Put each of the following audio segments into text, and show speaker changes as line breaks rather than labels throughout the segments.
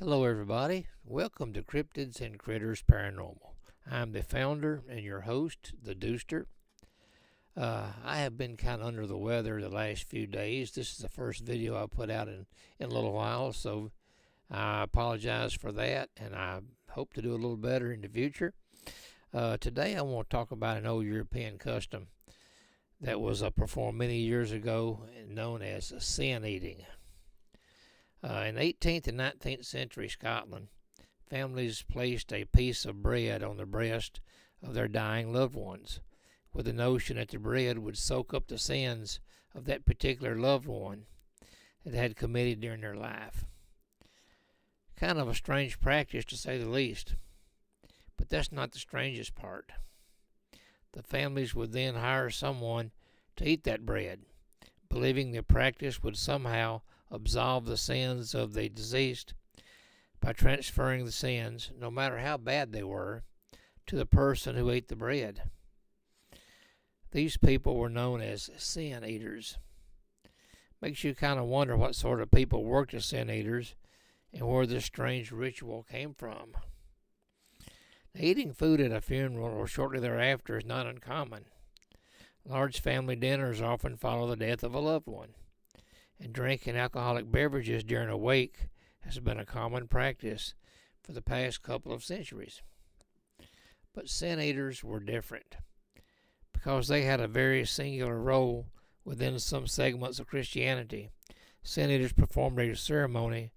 Hello, everybody. Welcome to Cryptids and Critters Paranormal. I'm the founder and your host, the Dooster. I have been kind of under the weather the last few days. This is the first video I put out in a little while, so I apologize for that, and I hope to do a little better in the future. Today, I want to talk about an old European custom that was performed many years ago, known as sin eating. In 18th and 19th century Scotland, families placed a piece of bread on the breast of their dying loved ones, with the notion that the bread would soak up the sins of that particular loved one that had committed during their life. Kind of a strange practice, to say the least, but that's not the strangest part. The families would then hire someone to eat that bread, believing the practice would somehow absolve the sins of the deceased by transferring the sins, no matter how bad they were, to the person who ate the bread. These people were known as sin eaters. Makes you kind of wonder what sort of people worked as sin eaters and where this strange ritual came from. Now, eating food at a funeral or shortly thereafter is not uncommon. Large family dinners often follow the death of a loved one, and drinking alcoholic beverages during a wake has been a common practice for the past couple of centuries. But sin eaters were different, because they had a very singular role within some segments of Christianity. Sin eaters performed a ceremony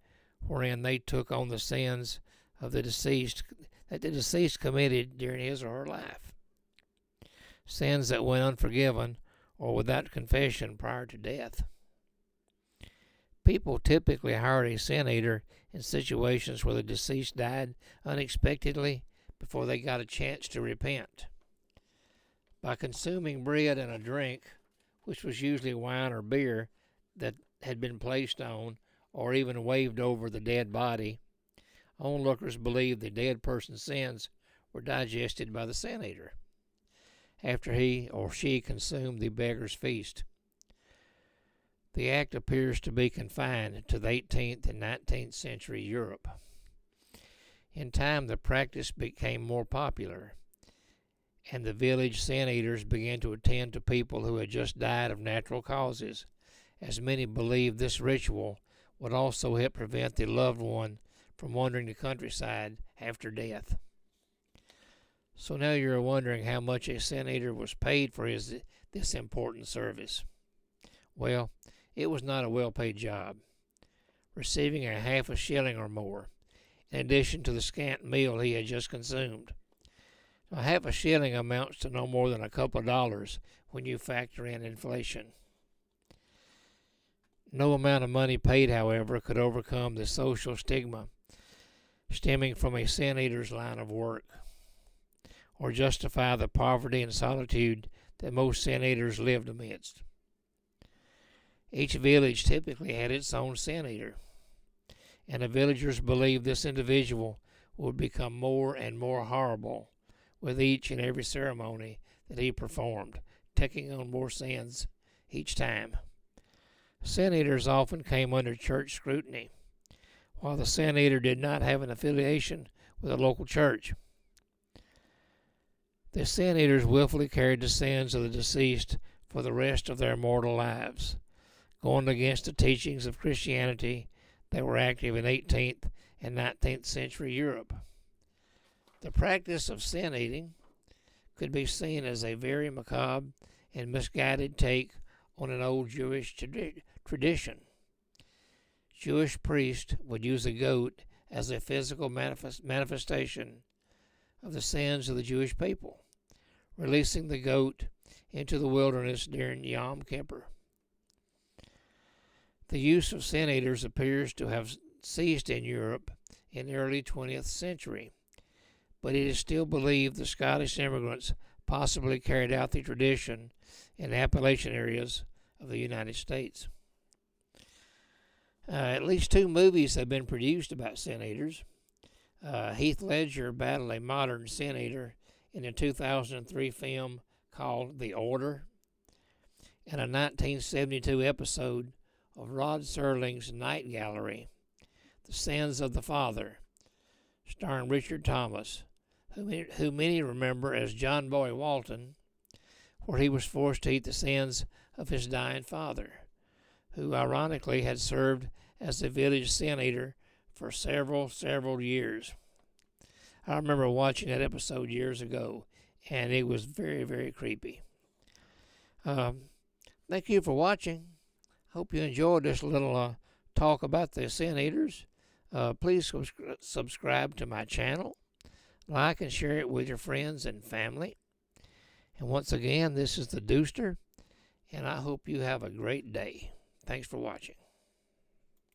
wherein they took on the sins of the deceased committed during his or her life, sins that went unforgiven or without confession prior to death. People typically hired a sin eater in situations where the deceased died unexpectedly before they got a chance to repent. By consuming bread and a drink, which was usually wine or beer that had been placed on or even waved over the dead body, onlookers believed the dead person's sins were digested by the sin eater after he or she consumed the beggar's feast. The act appears to be confined to the 18th and 19th century Europe. In time, the practice became more popular, and the village sin eaters began to attend to people who had just died of natural causes, as many believed this ritual would also help prevent the loved one from wandering the countryside after death. So now you're wondering how much a sin eater was paid for this important service. Well, it was not a well-paid job, receiving a half a shilling or more, in addition to the scant meal he had just consumed. Now, half a shilling amounts to no more than a couple of dollars when you factor in inflation. No amount of money paid, however, could overcome the social stigma stemming from a sin eater's line of work, or justify the poverty and solitude that most sin eaters lived amidst. Each village typically had its own sin eater, and the villagers believed this individual would become more and more horrible with each and every ceremony that he performed, taking on more sins each time. Sin eaters often came under church scrutiny, while the sin eater did not have an affiliation with a local church. The sin eaters willfully carried the sins of the deceased for the rest of their mortal lives, going against the teachings of Christianity that were active in 18th and 19th century Europe. The practice of sin eating could be seen as a very macabre and misguided take on an old Jewish tradition. Jewish priests would use a goat as a physical manifestation of the sins of the Jewish people, releasing the goat into the wilderness during Yom Kippur. The use of sin eaters appears to have ceased in Europe in the early 20th century, but it is still believed the Scottish immigrants possibly carried out the tradition in the Appalachian areas of the United States. At least two movies have been produced about sin eaters. Heath Ledger battled a modern sin eater in a 2003 film called The Order, and a 1972 episode of Rod Serling's Night Gallery, The Sins of the Father, starring Richard Thomas, who many remember as John Boy Walton, where he was forced to eat the sins of his dying father, who ironically had served as the village sin eater for several years. I remember watching that episode years ago, and it was very creepy. Thank you for watching. Hope you enjoyed this little talk about the sin eaters. Please subscribe to my channel, like and share it with your friends and family. And once again, this is the Dooster, and I hope you have a great day. Thanks for watching.